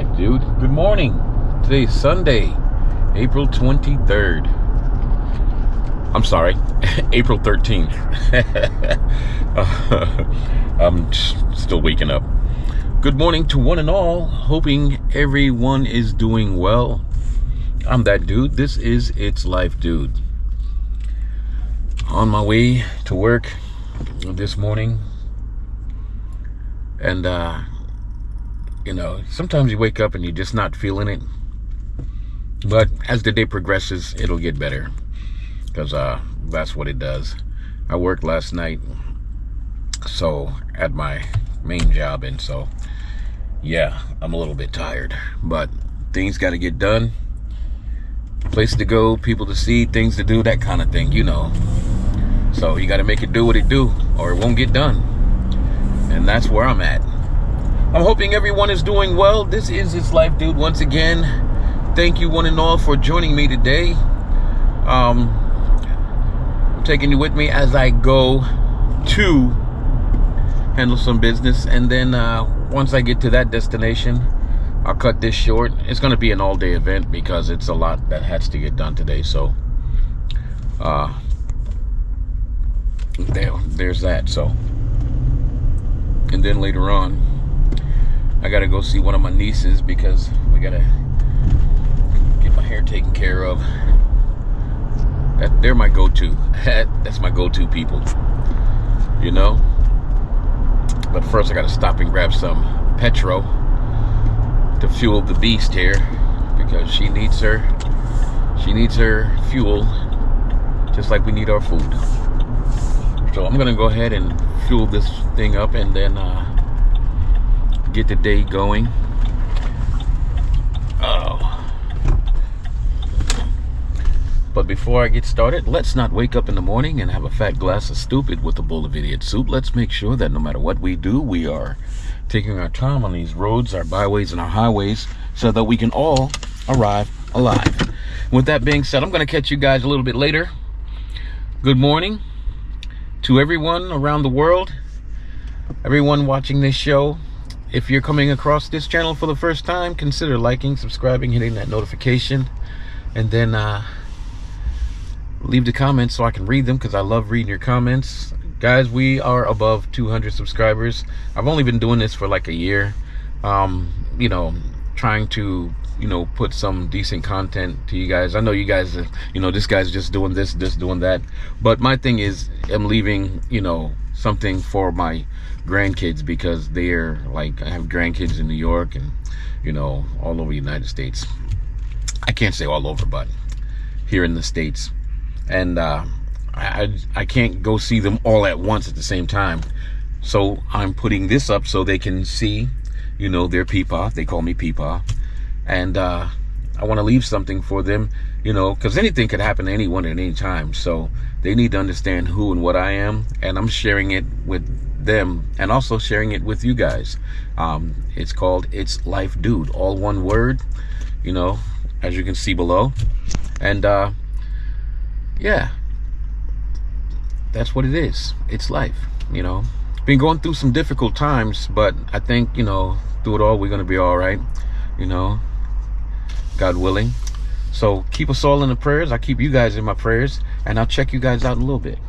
life, dude. Good morning. Today's Sunday, April 23rd. I'm sorry, April 13th. I'm still waking up. Good morning to one and all. Hoping everyone is doing well. I'm that dude. This is It's Life, dude. On my way to work this morning. And, sometimes you wake up and you're just not feeling it. But as the day progresses, it'll get better. Because that's what it does. I worked last night, so at my main job, and so, yeah, I'm a little bit tired. But things got to get done. Places to go, people to see, things to do, that kind of thing, So you got to make it do what it do, or it won't get done. And that's where I'm at. I'm hoping everyone is doing well. This is It's Life, dude. Once again, thank you one and all for joining me today. I'm taking you with me as I go to handle some business. And then once I get to that destination, I'll cut this short. It's going to be an all-day event because it's a lot that has to get done today. So there's that. So, and then later on, I gotta go see one of my nieces because we gotta get my hair taken care of. They're my go-to. That's my go-to people, But first I gotta stop and grab some petrol to fuel the beast here because she needs her fuel just like we need our food. So I'm gonna go ahead and fuel this thing up and then get the day going. But before I get started, let's not wake up in the morning and have a fat glass of stupid with a bowl of idiot soup. Let's make sure that no matter what we do, we are taking our time on these roads, our byways, and our highways so that we can all arrive alive. With that being said, I'm going to catch you guys a little bit later. Good morning to everyone around the world, everyone watching this show. If you're coming across this channel for the first time, consider liking, subscribing, hitting that notification, and then leave the comments so I can read them because I love reading your comments. Guys, we are above 200 subscribers. I've only been doing this for like a year, trying to put some decent content to you guys. I know you guys, this guy's just doing this, doing that. But my thing is, I'm leaving, something for my grandkids because they're like, I have grandkids in New York and, all over the United States. I can't say all over, but here in the States. And I can't go see them all at once at the same time. So I'm putting this up so they can see, their peepaw. They call me peepaw. And I want to leave something for them, because anything could happen to anyone at any time. So they need to understand who and what I am. And I'm sharing it with them and also sharing it with you guys. It's called It's Life, Dude. All one word, as you can see below. And yeah, that's what it is. It's life, Been going through some difficult times, but I think, through it all, we're going to be all right, God willing. So keep us all in the prayers. I keep you guys in my prayers, and I'll check you guys out in a little bit.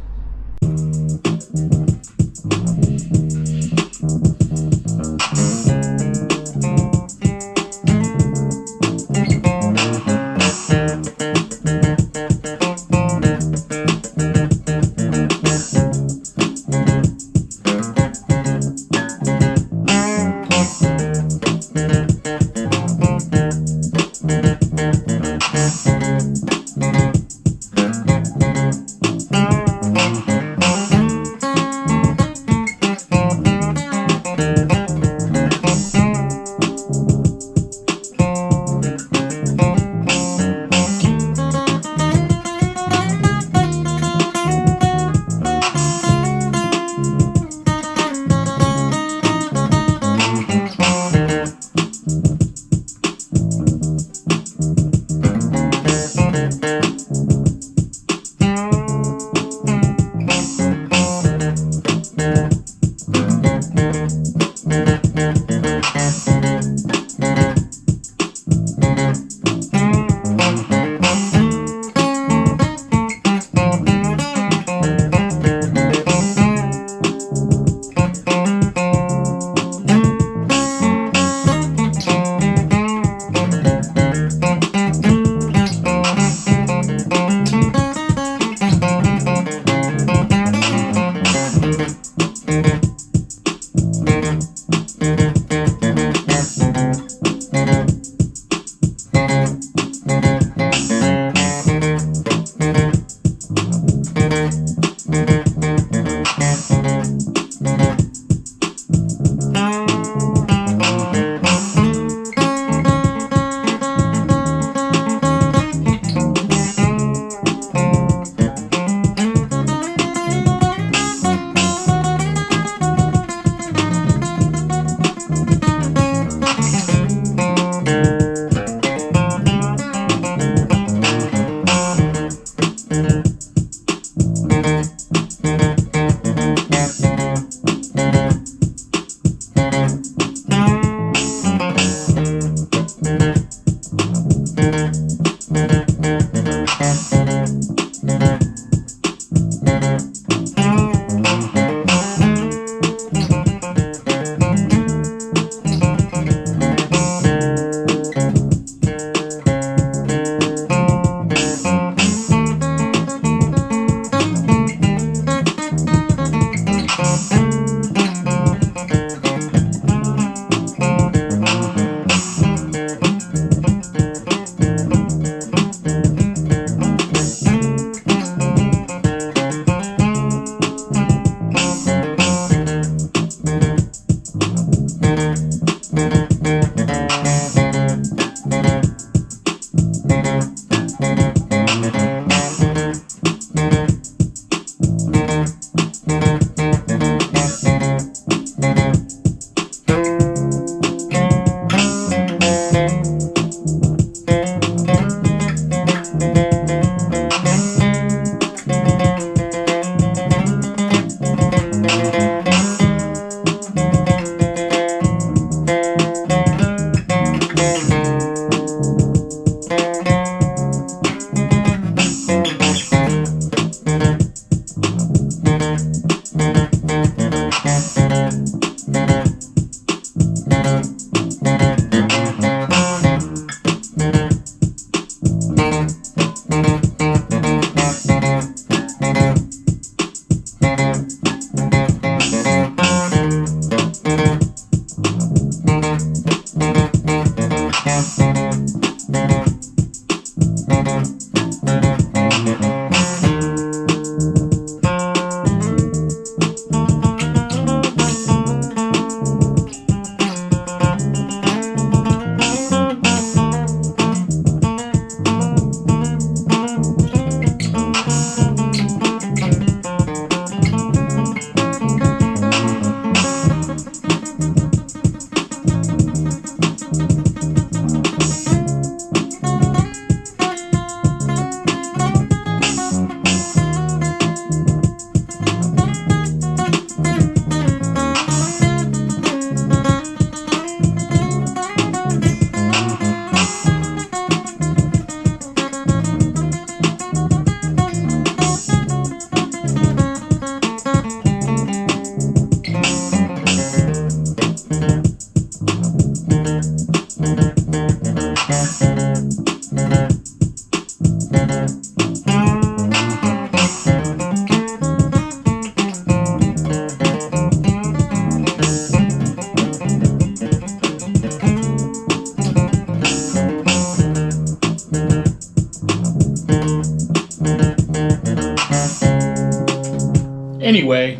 Anyway,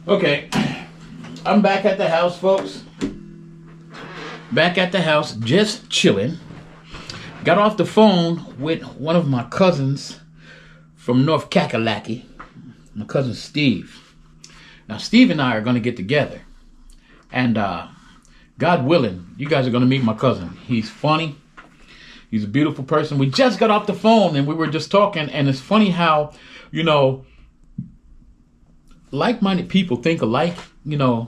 okay, I'm back at the house, folks. Back at the house, just chilling. Got off the phone with one of my cousins from North Kakalaki, my cousin Steve. Now, Steve and I are going to get together. And God willing, you guys are going to meet my cousin. He's funny. He's a beautiful person. We just got off the phone and we were just talking. And it's funny how, you know, like-minded people think alike, you know.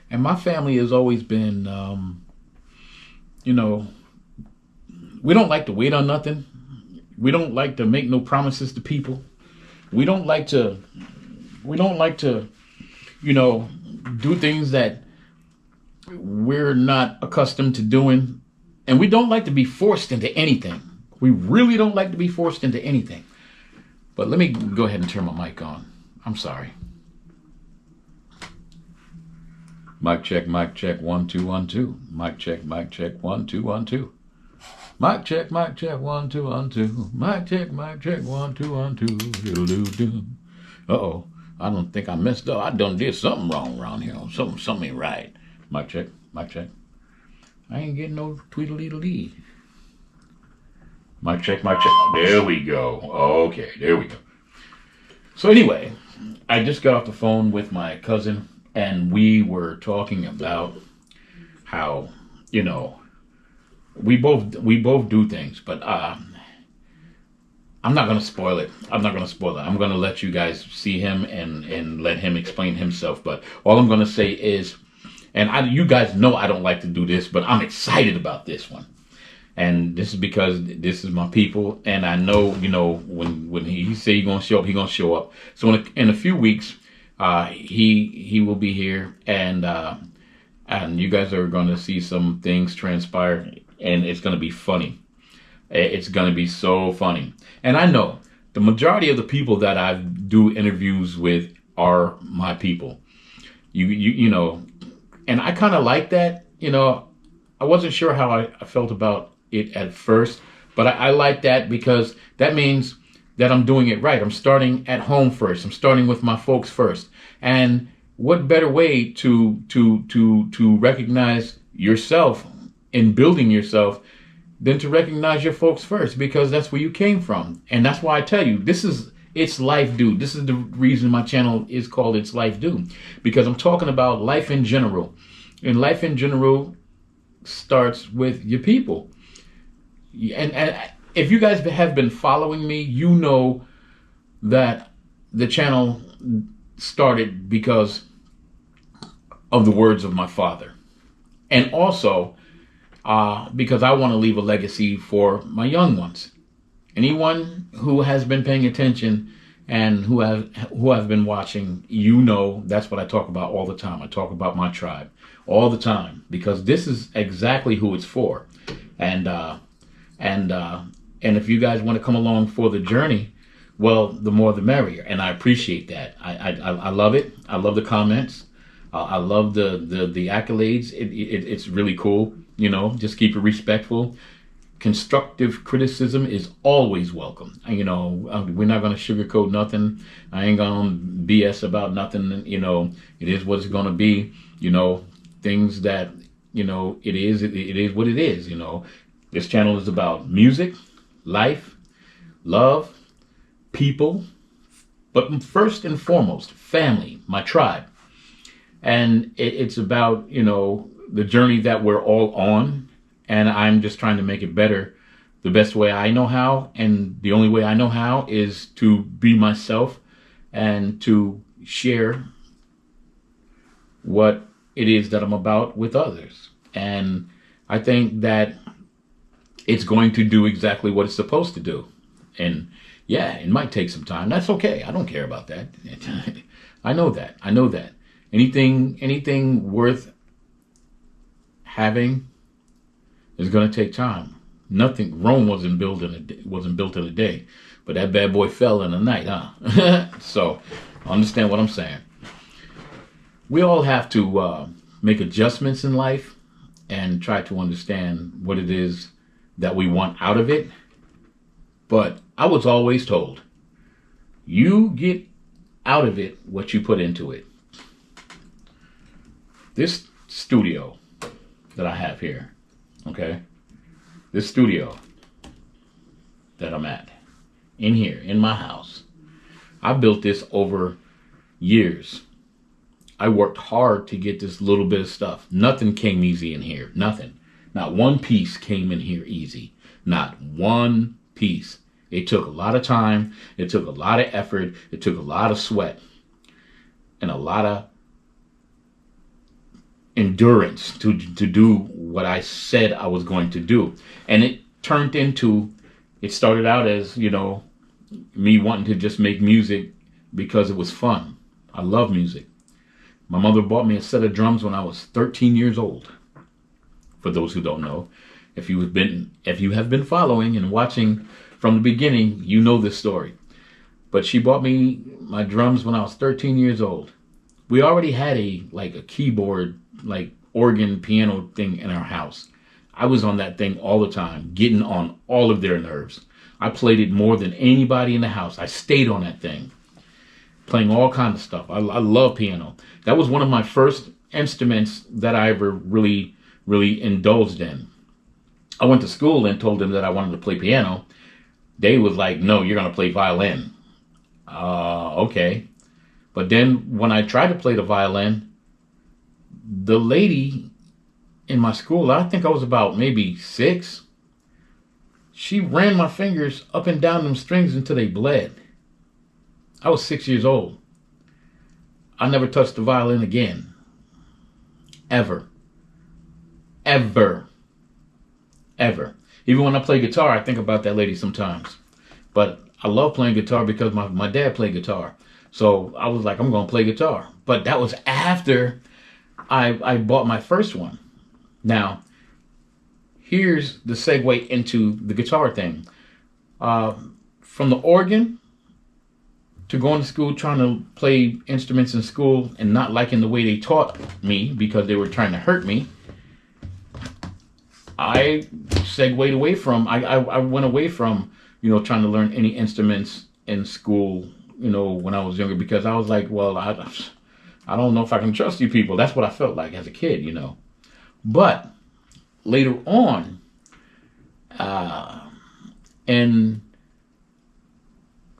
And my family has always been, you know, we don't like to wait on nothing. We don't like to make no promises to people. We don't like to, you know, do things that we're not accustomed to doing. And we don't like to be forced into anything. We really don't like to be forced into anything. But let me go ahead and turn my mic on. I'm sorry. Mic check, 1, 2, 1, 2. Mic check, 1, 2, 1, 2. Mic check, 1, 2, 1, 2. Mic check, 1, 2, 1, 2. Do. Uh-oh, I don't think I messed up. I done did something wrong around here. Something ain't right. Mic check. I ain't getting no tweedledee. Mic check. There we go. Okay, there we go. So anyway, I just got off the phone with my cousin, and we were talking about how, you know, we both do things, but I'm not gonna spoil it. I'm gonna let you guys see him and let him explain himself. But all I'm gonna say is, and you guys know I don't like to do this, but I'm excited about this one. And this is because this is my people, and I know, you know, when he say he's gonna show up, he's gonna show up. So in a few weeks, he will be here, and you guys are gonna see some things transpire, and it's gonna be funny. It's gonna be so funny. And I know the majority of the people that I do interviews with are my people. You know, and I kind of like that. You know, I wasn't sure how I felt about it at first, but I like that because that means that I'm doing it right. I'm starting at home first. I'm starting with my folks first. And what better way to recognize yourself in building yourself than to recognize your folks first, because that's where you came from. And that's why I tell you, it's Life Do. This is the reason my channel is called It's Life Do, because I'm talking about life in general. And life in general starts with your people. And if you guys have been following me, you know that the channel started because of the words of my father. And also because I want to leave a legacy for my young ones. Anyone who has been paying attention and who have been watching, you know that's what I talk about all the time. I talk about my tribe all the time because this is exactly who it's for. And if you guys want to come along for the journey, well, the more the merrier. And I appreciate that. I love it. I love the comments. I love the accolades. It's really cool. You know, just keep it respectful. Constructive criticism is always welcome. You know, we're not going to sugarcoat nothing. I ain't going to BS about nothing. You know, it is what it's going to be. You know, things that, you know, it is what it is. You know, this channel is about music, life, love, people, but first and foremost, family, my tribe. And it's about, you know, the journey that we're all on. And I'm just trying to make it better the best way I know how. And the only way I know how is to be myself and to share what it is that I'm about with others. And I think that it's going to do exactly what it's supposed to do. And yeah, it might take some time. That's okay. I don't care about that. I know that. I know that. Anything worth having is going to take time. Rome wasn't built in a day, but that bad boy fell in a night, huh? So, understand what I'm saying. We all have to make adjustments in life and try to understand what it is that we want out of it. But I was always told, you get out of it what you put into it. This studio that I have here, okay? This studio that I'm at, in here, in my house, I built this over years. I worked hard to get this little bit of stuff. Nothing came easy in here. Nothing. Not one piece came in here easy. Not one piece. It took a lot of time. It took a lot of effort. It took a lot of sweat. And a lot of endurance to do what I said I was going to do. And it started out as, you know, me wanting to just make music because it was fun. I love music. My mother bought me a set of drums when I was 13 years old. For those who don't know, if you have been following and watching from the beginning, you know this story. But she bought me my drums when I was 13 years old. We already had a keyboard, like organ, piano thing in our house. I was on that thing all the time, getting on all of their nerves. I played it more than anybody in the house. I stayed on that thing, playing all kinds of stuff. I love piano. That was one of my first instruments that I ever really, really indulged in. I went to school and told them that I wanted to play piano. They was like, no, you're going to play violin. Okay. But then when I tried to play the violin, the lady in my school, I think I was about maybe 6, she ran my fingers up and down them strings until they bled. I was 6 years old. I never touched the violin again. Ever. Ever. Ever. Even when I play guitar, I think about that lady sometimes. But I love playing guitar because my dad played guitar. So I was like, I'm going to play guitar. But that was after I bought my first one. Now, here's the segue into the guitar thing. From the organ to going to school, trying to play instruments in school and not liking the way they taught me because they were trying to hurt me, I segued away from, I went away from, you know, trying to learn any instruments in school, you know, when I was younger, because I was like, well, I don't know if I can trust you people. That's what I felt like as a kid, you know. But later on, in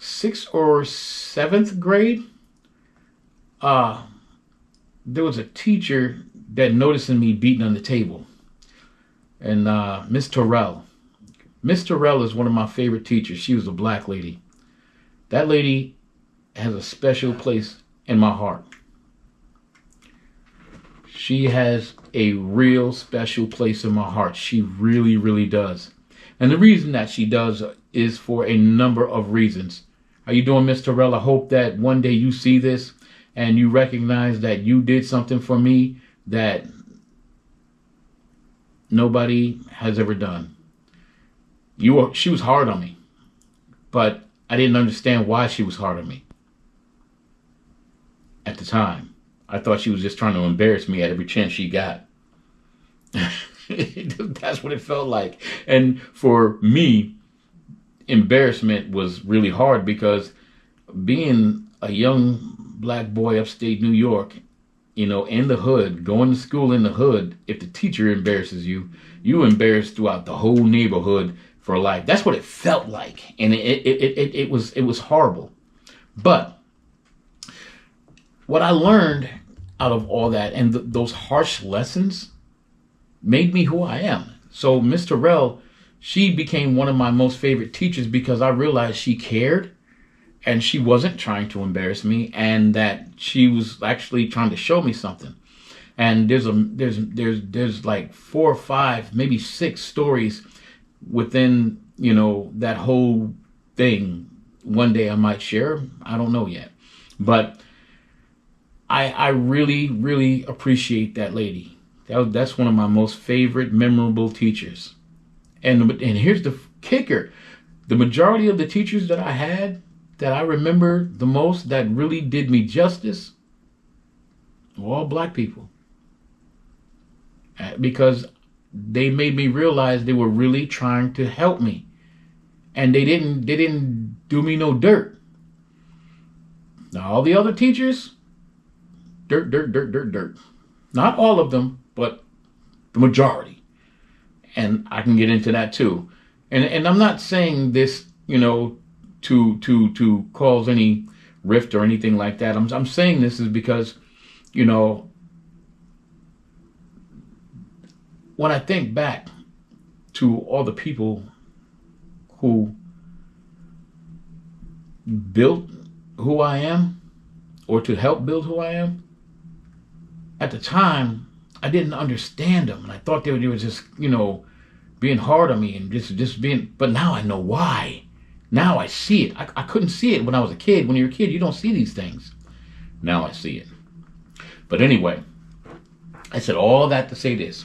6th or 7th grade, there was a teacher that noticed me beating on the table. And Miss Terrell, Miss Terrell is one of my favorite teachers. She was a black lady. That lady has a special place in my heart. She has a real special place in my heart. She really, really does. And the reason that she does is for a number of reasons. How you doing, Miss Terrell? I hope that one day you see this and you recognize that you did something for me that nobody has ever done. She was hard on me, but I didn't understand why she was hard on me at the time. I thought she was just trying to embarrass me at every chance she got. That's what it felt like. And for me, embarrassment was really hard because being a young black boy upstate New York, you know, in the hood, going to school in the hood, if the teacher embarrasses you, you embarrassed throughout the whole neighborhood for life. That's what it felt like. And it was horrible. But what I learned out of all that and those harsh lessons made me who I am. So Miss Terrell, she became one of my most favorite teachers because I realized she cared and she wasn't trying to embarrass me and that she was actually trying to show me something. And there's like 4 or 5, maybe 6 stories within, you know, that whole thing. One day I might share. I don't know yet. But I really, really appreciate that lady. That's one of my most favorite, memorable teachers. And here's the kicker. The majority of the teachers that I had, that I remember the most, that really did me justice, were all black people. Because they made me realize they were really trying to help me. And they didn't do me no dirt. Now, all the other teachers, dirt. Not all of them, but the majority. And I can get into that too. And I'm not saying this, you know, to cause any rift or anything like that. I'm saying this is because, you know, when I think back to all the people who built who I am, or to help build who I am, at the time, I didn't understand them. And I thought they were just, you know, being hard on me and just being, but now I know why. Now I see it. I couldn't see it when I was a kid. When you're a kid, you don't see these things. Now I see it. But anyway, I said all that to say this.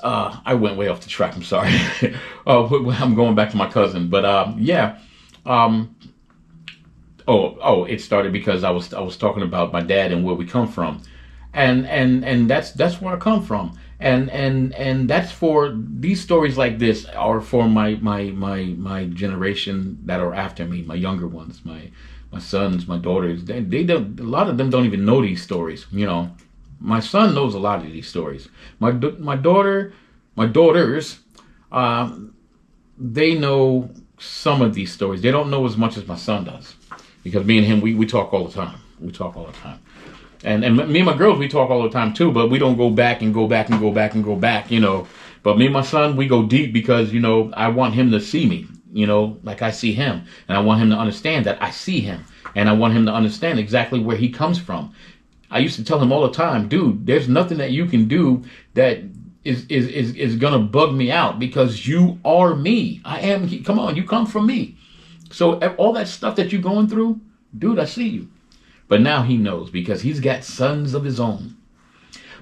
I went way off the track. I'm sorry. I'm going back to my cousin. But yeah. It started because I was talking about my dad and where we come from, and that's where I come from, and that's for these stories like this are for my generation that are after me, my younger ones, my sons, my daughters. They don't, a lot of them don't even know these stories. You know, my son knows a lot of these stories. My daughters, they know some of these stories. They don't know as much as my son does. Because me and him, we talk all the time. We talk all the time. And me and my girls, we talk all the time too, but we don't go back, you know. But me and my son, we go deep because, you know, I want him to see me, you know, like I see him. And I want him to understand that I see him. And I want him to understand exactly where he comes from. I used to tell him all the time, dude, there's nothing that you can do that is going to bug me out because you are me. I am, come on, you come from me. So all that stuff that you're going through, dude, I see you. But now he knows because he's got sons of his own.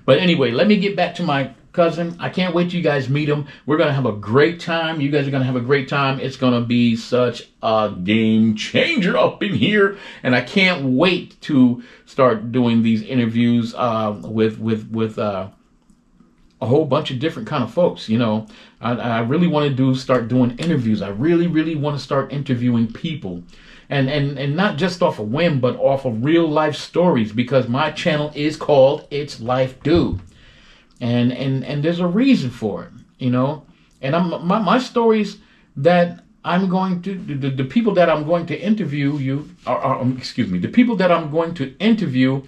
But anyway, let me get back to my cousin. I can't wait till you guys meet him. We're going to have a great time. You guys are going to have a great time. It's going to be such a game changer up in here. And I can't wait to start doing these interviews with a whole bunch of different kind of folks. You know, I really want to start doing interviews. I really, really want to start interviewing people. And not just off a whim, but off of real life stories, because my channel is called It's Life Dude. And there's a reason for it, you know. And my stories that I'm going to, the people that I'm going to interview the people that I'm going to interview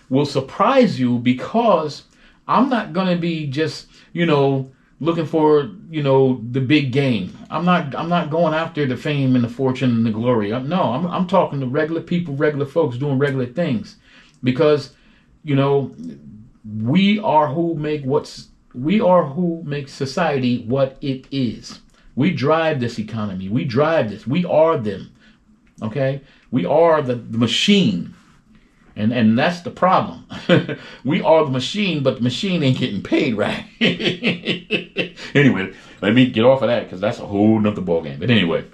will surprise you, because I'm not going to be just, you know, looking for, the big game. I'm not going after the fame and the fortune and the glory. I'm talking to regular people, regular folks doing regular things, because we are who make society what it is. We drive this economy. We drive this. We are them. Okay? We are the machine. And that's the problem. We are the machine, but the machine ain't getting paid right. Anyway, let me get off of that, because that's a whole nother ballgame. But anyway,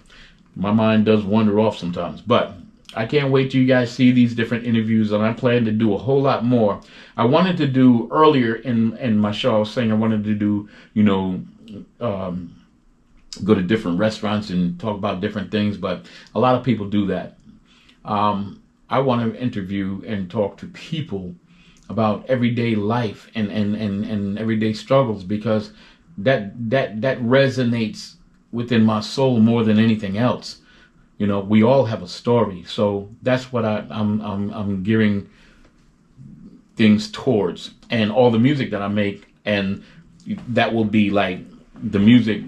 my mind does wander off sometimes. But I can't wait till you guys see these different interviews, and I plan to do a whole lot more. I wanted to do earlier in my show, I was saying I wanted to do, go to different restaurants and talk about different things, but a lot of people do that. I want to interview and talk to people about everyday life and everyday struggles, because that resonates within my soul more than anything else. We all have a story, so that's what I'm gearing things towards. And all the music that I make, and that will be like the music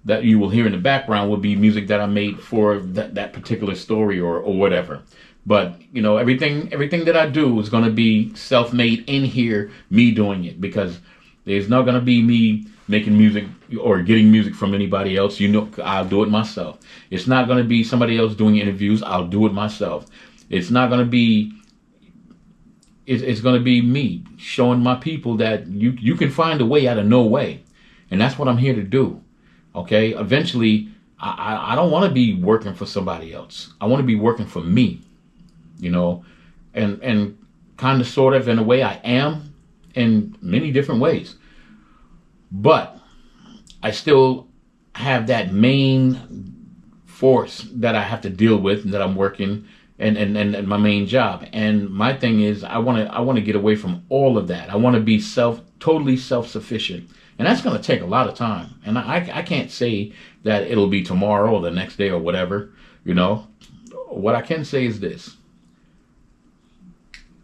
that you will hear in the background will be music that I made for that particular story or whatever. But everything that I do is going to be self-made in here, me doing it, because there's not going to be me making music or getting music from anybody else. I'll do it myself. It's not going to be somebody else doing interviews. I'll do it myself. It's not going to be. It's going to be me showing my people that you can find a way out of no way, and that's what I'm here to do. Okay, eventually, I don't want to be working for somebody else. I want to be working for me, and kind of, sort of, in a way I am in many different ways. But I still have that main force that I have to deal with, and that I'm working, and my main job. And my thing is, I want to get away from all of that. I want to be totally self-sufficient. And that's going to take a lot of time. And I can't say that it'll be tomorrow or the next day or whatever, What I can say is this.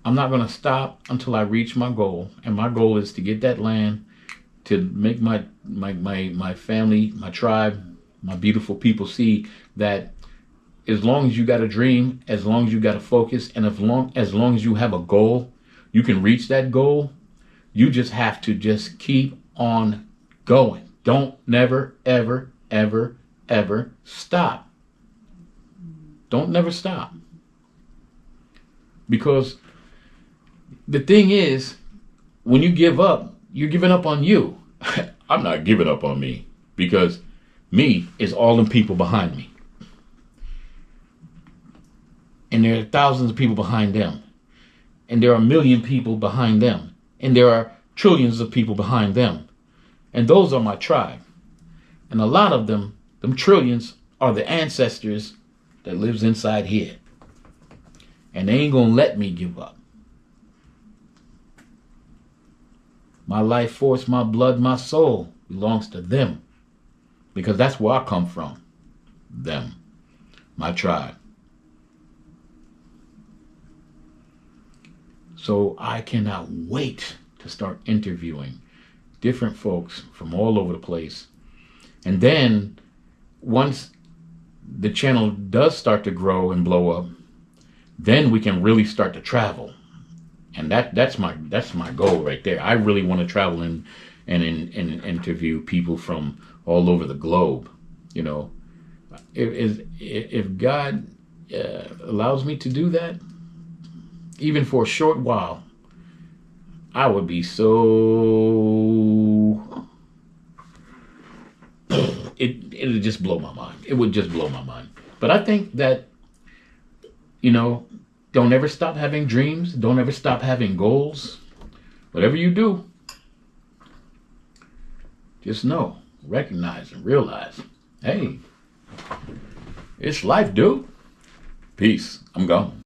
I'm not going to stop until I reach my goal. And my goal is to get that land, to make my family, my tribe, my beautiful people see that as long as you got a dream, as long as you got a focus, and as long as you have a goal, you can reach that goal. You just have to just keep on going. Don't never, ever, ever, ever stop. Don't never stop. Because the thing is, when you give up, you're giving up on you. I'm not giving up on me, because me is all the people behind me. And there are thousands of people behind them. And there are a million people behind them. And there are trillions of people behind them. And those are my tribe. And a lot of them trillions, are the ancestors that lives inside here. And they ain't gonna let me give up. My life force, my blood, my soul belongs to them. Because that's where I come from. Them. My tribe. So I cannot wait to start interviewing different folks from all over the place. And then once the channel does start to grow and blow up, then we can really start to travel. And that's my goal right there. I really want to travel and interview people from all over the globe. If God allows me to do that, even for a short while, I would be so... It'd just blow my mind. It would just blow my mind. But I think that, don't ever stop having dreams. Don't ever stop having goals. Whatever you do, just know, recognize, and realize, hey, it's life, dude. Peace. I'm gone.